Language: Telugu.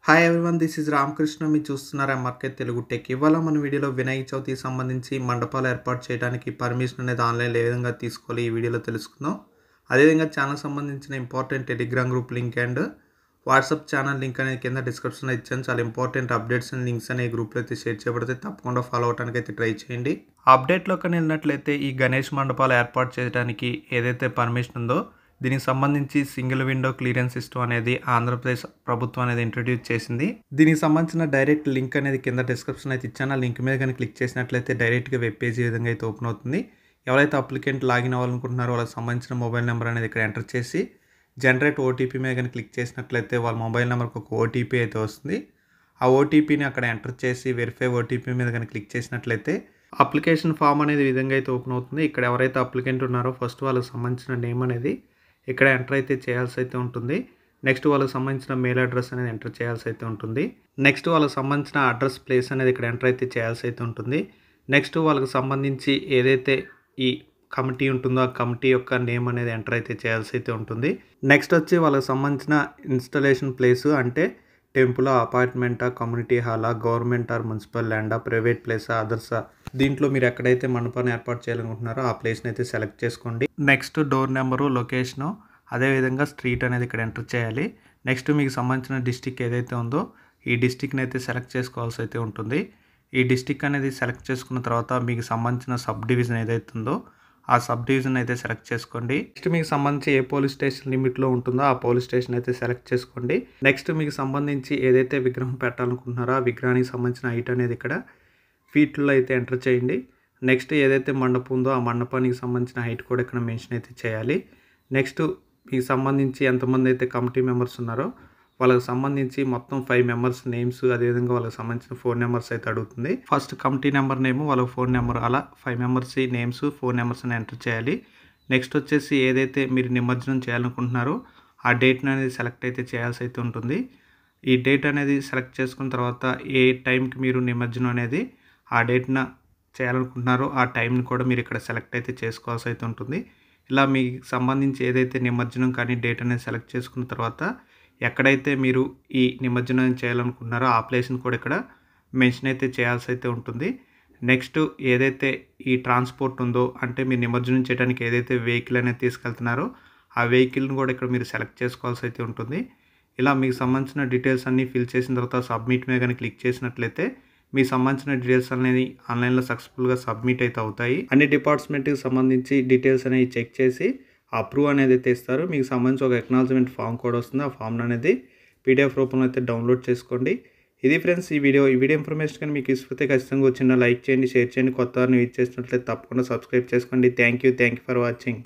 Hi everyone, this is Ramakrishna. మీరు చూస్తున్నారు ఎంఆర్కే తెలుగు టెక్. ఇవాళ మన వీడియోలో వినాయక చవితికి సంబంధించి మండపాలు ఏర్పాటు చేయడానికి పర్మిషన్ అనేది ఆన్లైన్లో ఏ విధంగా తీసుకోవాలి ఈ వీడియోలో తెలుసుకుందాం. అదేవిధంగా ఛానల్ సంబంధించిన important Telegram group link and WhatsApp channel link అనేది కింద డిస్క్రిప్షన్లో ఇచ్చాను. చాలా ఇంపార్టెంట్ అప్డేట్స్ అండ్ లింక్స్ అనే గ్రూప్లో అయితే షేర్ చేయబడితే తప్పకుండా ఫాలో అవడానికి అయితే ట్రై చేయండి. అప్డేట్లో కానీ వెళ్ళినట్లయితే ఈ గణేష్ మండపాలు ఏర్పాటు చేయడానికి ఏదైతే పర్మిషన్ ఉందో దీనికి సంబంధించి సింగిల్ విండో క్లియరెన్స్ సిస్టమ్ అనేది ఆంధ్రప్రదేశ్ ప్రభుత్వం అనేది ఇంట్రడ్యూస్ చేసింది. దీనికి సంబంధించిన డైరెక్ట్ లింక్ అనేది కింద డిస్క్రిప్షన్ అయితే ఇచ్చాను. ఆ లింక్ మీద కానీ క్లిక్ చేసినట్లయితే డైరెక్ట్గా వెబ్ పేజ్ ఈ విధంగా అయితే ఓపెన్ అవుతుంది. ఎవరైతే అప్లికెంట్ లాగిన్ అవ్వాలనుకుంటున్నారో వాళ్ళకి సంబంధించిన మొబైల్ నెంబర్ అనేది ఇక్కడ ఎంటర్ చేసి జనరేట్ ఓటీపీ మీద కానీ క్లిక్ చేసినట్లయితే వాళ్ళ మొబైల్ నెంబర్కి ఒక ఓటీపీ అయితే వస్తుంది. ఆ ఓటీపీని అక్కడ ఎంటర్ చేసి వెరిఫై ఓటీపీ మీద కానీ క్లిక్ చేసినట్లయితే అప్లికేషన్ ఫామ్ అనేది ఈ విధంగా అయితే ఓపెన్ అవుతుంది. ఇక్కడ ఎవరైతే అప్లికెంట్ ఉన్నారో ఫస్ట్ వాళ్ళకి సంబంధించిన నేమ్ అనేది ఇక్కడ ఎంటర్ అయితే చేయాల్సి అయితే ఉంటుంది. నెక్స్ట్ వాళ్ళకి సంబంధించిన మెయిల్ అడ్రస్ అనేది ఎంటర్ చేయాల్సి అయితే ఉంటుంది. నెక్స్ట్ వాళ్ళకి సంబంధించిన అడ్రస్ ప్లేస్ అనేది ఇక్కడ ఎంటర్ అయితే చేయాల్సి అయితే ఉంటుంది. నెక్స్ట్ వాళ్ళకి సంబంధించి ఏదైతే ఈ కమిటీ ఉంటుందో ఆ కమిటీ యొక్క నేమ్ అనేది ఎంటర్ అయితే చేయాల్సి అయితే ఉంటుంది. నెక్స్ట్ వచ్చి వాళ్ళకి సంబంధించిన ఇన్స్టాలేషన్ ప్లేసు అంటే టెంపుల్, అపార్ట్మెంటా, కమ్యూనిటీ హాలా, గవర్నమెంట్ ఆర్ మున్సిపల్ ల్యాండా, ప్రైవేట్ ప్లేసా, అదర్సా, దీంట్లో మీరు ఎక్కడైతే మండపాన్ని ఏర్పాటు చేయాలనుకుంటున్నారో ఆ ప్లేస్ని అయితే సెలెక్ట్ చేసుకోండి. నెక్స్ట్ డోర్ నెంబరు, లొకేషను, అదేవిధంగా స్ట్రీట్ అనేది ఇక్కడ ఎంటర్ చేయాలి. నెక్స్ట్ మీకు సంబంధించిన డిస్టిక్ ఏదైతే ఉందో ఈ డిస్టిక్ని అయితే సెలెక్ట్ చేసుకోవాల్సి అయితే ఉంటుంది. ఈ డిస్టిక్ అనేది సెలెక్ట్ చేసుకున్న తర్వాత మీకు సంబంధించిన సబ్ డివిజన్ ఏదైతే ఉందో ఆ సబ్ డివిజన్ అయితే సెలెక్ట్ చేసుకోండి. నెక్స్ట్ మీకు సంబంధించి ఏ పోలీస్ స్టేషన్ లిమిట్లో ఉంటుందో ఆ పోలీస్ స్టేషన్ అయితే సెలెక్ట్ చేసుకోండి. నెక్స్ట్ మీకు సంబంధించి ఏదైతే విగ్రహం పెట్టాలనుకుంటున్నారో ఆ విగ్రహానికి సంబంధించిన హైట్ అనేది ఇక్కడ ఫీట్లో అయితే ఎంటర్ చేయండి. నెక్స్ట్ ఏదైతే మండపం ఉందో ఆ మండపానికి సంబంధించిన హైట్ కూడా ఇక్కడ మెన్షన్ అయితే చేయాలి. నెక్స్ట్ మీకు సంబంధించి ఎంతమంది అయితే కమిటీ మెంబర్స్ ఉన్నారో వాళ్ళకి సంబంధించి మొత్తం 5 మెంబర్స్ నేమ్స్, అదేవిధంగా వాళ్ళకి సంబంధించిన ఫోన్ నెంబర్స్ అయితే అడుగుతుంది. ఫస్ట్ కమిటీ నెంబర్ నేమ్, వాళ్ళ ఫోన్ నెంబర్, అలా 5 మెంబర్స్ నేమ్స్, ఫోన్ నెంబర్స్ అని ఎంటర్ చేయాలి. నెక్స్ట్ వచ్చేసి ఏదైతే మీరు నిమజ్జనం చేయాలనుకుంటున్నారో ఆ డేట్ని అనేది సెలెక్ట్ అయితే చేయాల్సి అయితే ఉంటుంది. ఈ డేట్ అనేది సెలెక్ట్ చేసుకున్న తర్వాత ఏ టైంకి మీరు నిమజ్జనం అనేది ఆ డేట్న చేయాలనుకుంటున్నారో ఆ టైంని కూడా మీరు ఇక్కడ సెలెక్ట్ అయితే చేసుకోవాల్సి అయితే ఉంటుంది. ఇలా మీకు సంబంధించి ఏదైతే నిమజ్జనం కానీ డేట్ అనేది సెలెక్ట్ చేసుకున్న తర్వాత ఎక్కడైతే మీరు ఈ నిమజ్జనం చేయాలనుకుంటున్నారో ఆ ప్లేస్ని కూడా ఇక్కడ మెన్షన్ అయితే చేయాల్సి అయితే ఉంటుంది. నెక్స్ట్ ఏదైతే ఈ ట్రాన్స్పోర్ట్ ఉందో అంటే మీరు నిమజ్జనం చేయడానికి ఏదైతే వెహికల్ అనేది తీసుకెళ్తున్నారో ఆ వెహికల్ని కూడా ఇక్కడ మీరు సెలెక్ట్ చేసుకోవాల్సి అయితే ఉంటుంది. ఇలా మీకు సంబంధించిన డీటెయిల్స్ అన్నీ ఫిల్ చేసిన తర్వాత సబ్మిట్ మీద కానీ క్లిక్ చేసినట్లయితే మీకు సంబంధించిన డీటెయిల్స్ అనేది ఆన్లైన్లో సక్సెస్ఫుల్గా సబ్మిట్ అయితే అవుతాయి. అన్ని డిపార్ట్మెంట్కి సంబంధించి డీటెయిల్స్ అనేవి చెక్ చేసి అప్రూవ్ అనేది అయితే ఇస్తారు. మీకు సంబంధించి ఒక ఎక్నాలజ్మెంట్ ఫామ్ కూడా వస్తుంది. ఆ ఫామ్ అనేది పీడిఎఫ్ రూపంలో అయితే డౌన్లోడ్ చేసుకోండి. ఇది ఫ్రెండ్స్ ఈ వీడియో ఇన్ఫర్మేషన్ కానీ మీకు ఇష్టమైతే ఖచ్చితంగా వచ్చిన లైక్ చేయండి, షేర్ చేయండి. కొత్త వారిని యూజ్ చేసినట్లయితే తప్పకుండా సబ్స్క్రైబ్ చేసుకోండి. Thank you for watching.